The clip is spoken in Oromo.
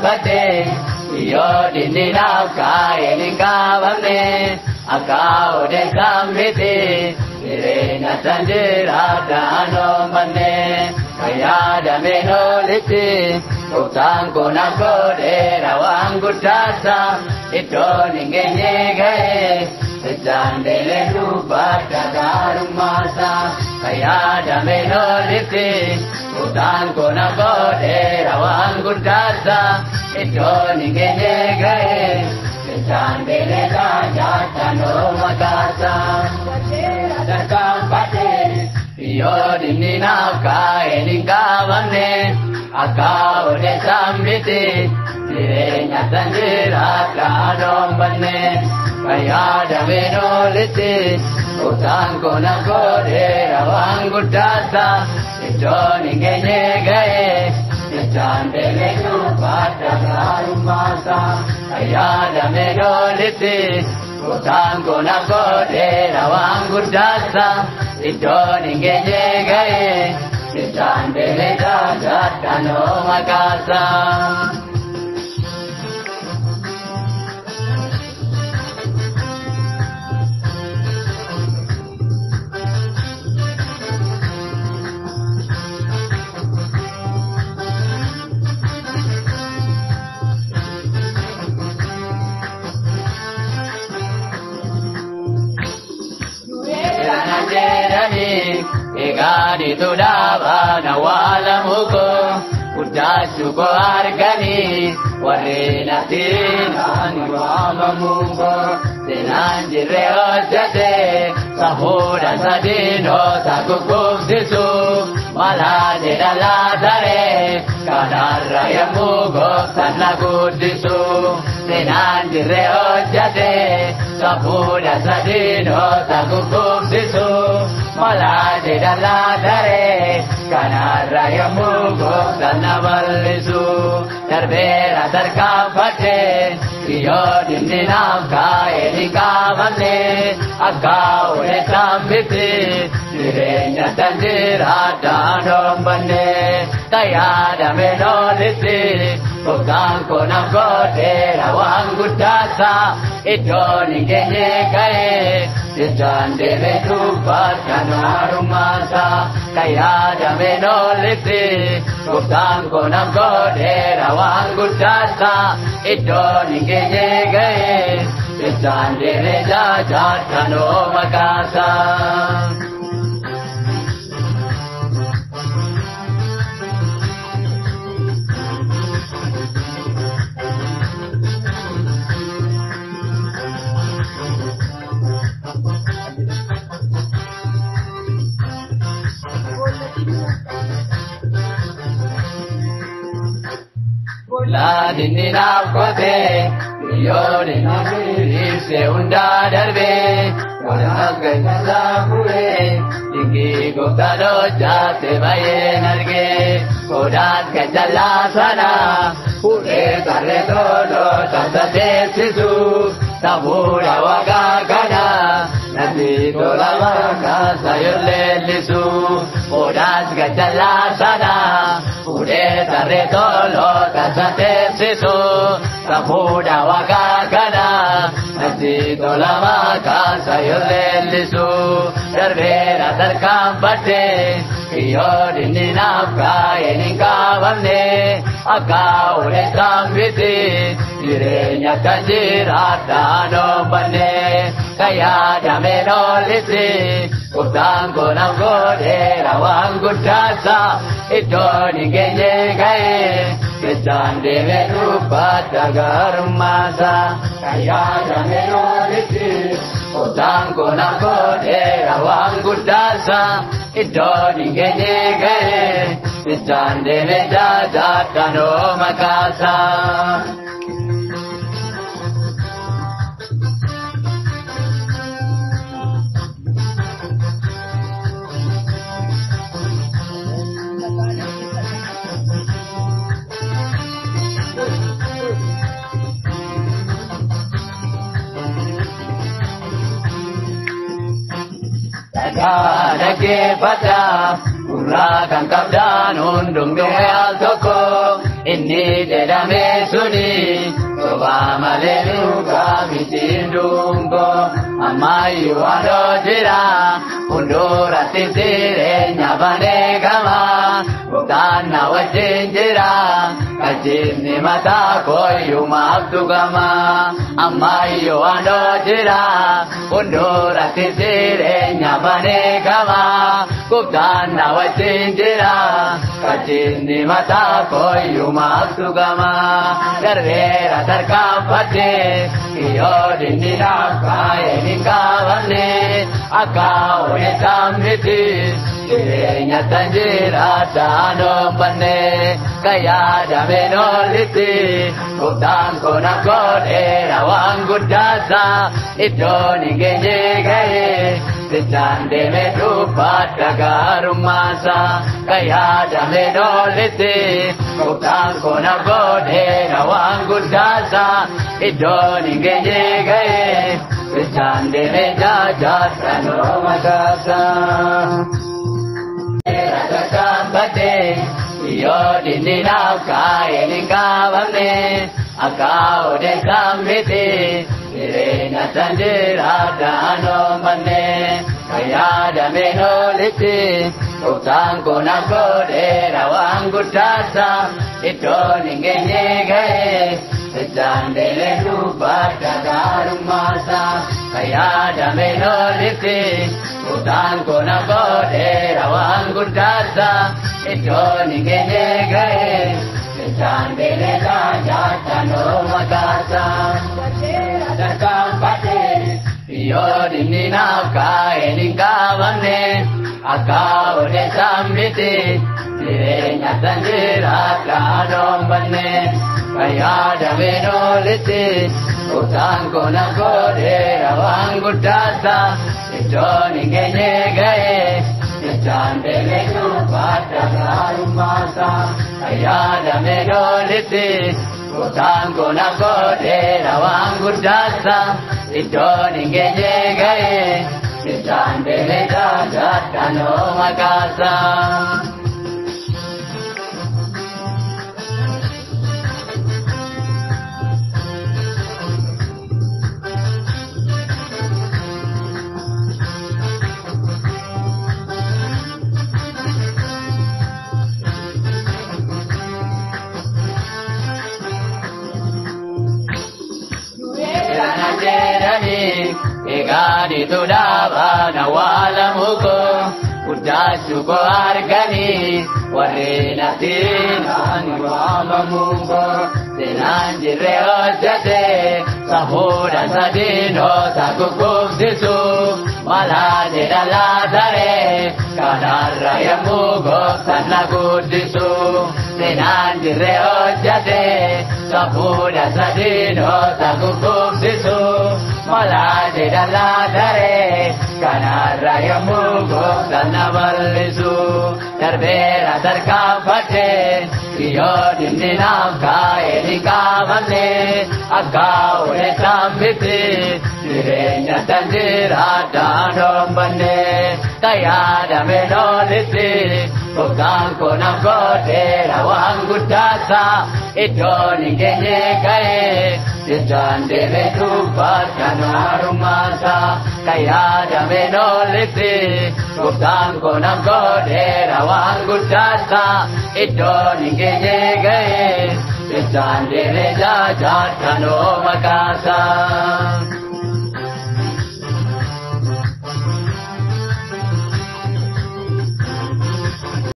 tarkaanfatee yoo dindinaaf kaa'een hin kaafamne akka odeessaan miti jireenya san jiraadhaan oommanne kan yaadameen olitti gooftaan kun godheera waan guddaasa iddoon hin geenye ga'e ijaan deelee dubbadha gaarummaasa kan yaadameen olitti gooftaan kun godheera waan guddaasa iddoon hin geenye ga'e ijaan deelee jaajatan oomakaasa tarkaanfatee yoo dindinaaf kaa'een hin kaafamne akka odeessaan miti jireenya san jiraadhaan oommanne kan yaadameen olitti gooftaan kun godheera waan guddaasa iddoon hin geenye ga'e ijaan deelee dubbadha gaarummaasa kan yaadameen olitti gooftaan kun godheera waan guddaasa iddoon hin geenye ga'e ijaan deelee jaajatan oomakaasa. Egaani tudhaabaan awwaalamuko guddachuko arganii warri naftiin ani waamamuko seenaan jirre hojjate safuudha sadiinota gugubsisu malaa jedha laatare kanarra yemmuu gooftaan na guddisu seenaan jirre hojjate safuudha sadiinota gugubsisu malaa jedha laatare kanarra yemmuu gooftaan na bal'isu darbeera tarkaanfatee yoo dindinaaf kaa'een hin kaafamne akka odeessaan miti jireenya san jiraadhaan oommanne kan yaadameen olitti gooftaan kun godheera waan guddaasa iddoon hin geenye ga'e ijaan deelee dubbadha gaarummaasa kan yaadameen olitti gooftaan kun godheera waan guddaasa iddoon hin geenye ga'e ijaan deelee jaajatan oomakaasa. La dindinaaf kotee yoo dinniifse hundaa darbee walaas gaisaa fuudhee dinqii gooftaan hojjate baay'een argee sodaas gajjallaa sana fuudhee sarree toloo taasisu safuudha waaqaa kana natti tola makaasa yoo leellisu sodaas gajjallaa sana fuudhee sarree toloo taasisu safuudha waaqaa kana natti tola makaasa yoo leellisu darbeera tarkaanfatee yoo dindinaaf kaa'een hin kaafamne akka odeessaan miti jireenya kan jiraadhaan oommanne kan yaadameen olitti gooftaan kun godheera waan guddaasa iddoon hin geenye ga'e ijaan deelee dubbadha gaarummaasa kan yaadameen olitti gooftaan kun godheera waan guddaasa iddoon hin geenye ga'e ijaan deelee jaajatan oomakaasa. Dhaggeeffata gurraa kan qabdaan hundumtuu al tokko inni jedhame sun kuni Obama leluka mitindungo Amayu adojira Undura tisire nyabane kama Bukana wajinjira Kajini mata koyu mabdu kama Amayu adojira Undura tisire nyabane kama Bukana wajinjira Kajini mata koyu mabdu kama Darvera tarkapate Iyodini nakaye nikavane Akao etamiti Tirenya tanjira tano bane Kaya damenoliti Utang kona kodera wangu dasa Ito ningenye gaye Sitande medupata garumasa Kaya damenoliti Utang kona kodera wangu dasa Ito ningenye gaye Sitande medajata no madasa Rakambate Yodini nakaye nikavane Akao de kambite Sirena tanjira dano mane Kayada menoliti Utango na kodera wangu tasa Ito ningenye gaye Sitandele lupata garumasa Kayada menoliti Utango na kodera wangu tasa Ito ningenye gaye Sitandele kajata no magasa Darkambate Yodini nakaye nikavane Akao de sambiti Sirenya tanjira kadombane Kayada menoliti Utango na kodera wangu tasa Ito ningenye gaye Sitandele kupata garumasa Kayada menoliti Utango na kodera wangu tasa Ito ningenye gaye Sitandele kajata no magasa Egani tudaba na wala muko Udachu ko argani Warina tina ni wama mungo Senanjire ojate Sahuda sadino sakukubsisu Malade daladare Kanara ya mugo sanakudisu Senanjire ojate Sahuda sadino sakukubsisu Malade daladare Kanara ya mugo sanaballisu Darbera darkapate Iyodini nakaye nikavane Akao etambiti Sirenya tanjira dadombane Kayada menoliti Utango na kodera wangu tasa Ito ningenye gaye Sitandele kupata narumasa Kayada menoliti Utango na kodera wangu tasa Ito ningenye gaye Sitandele jajata no makasa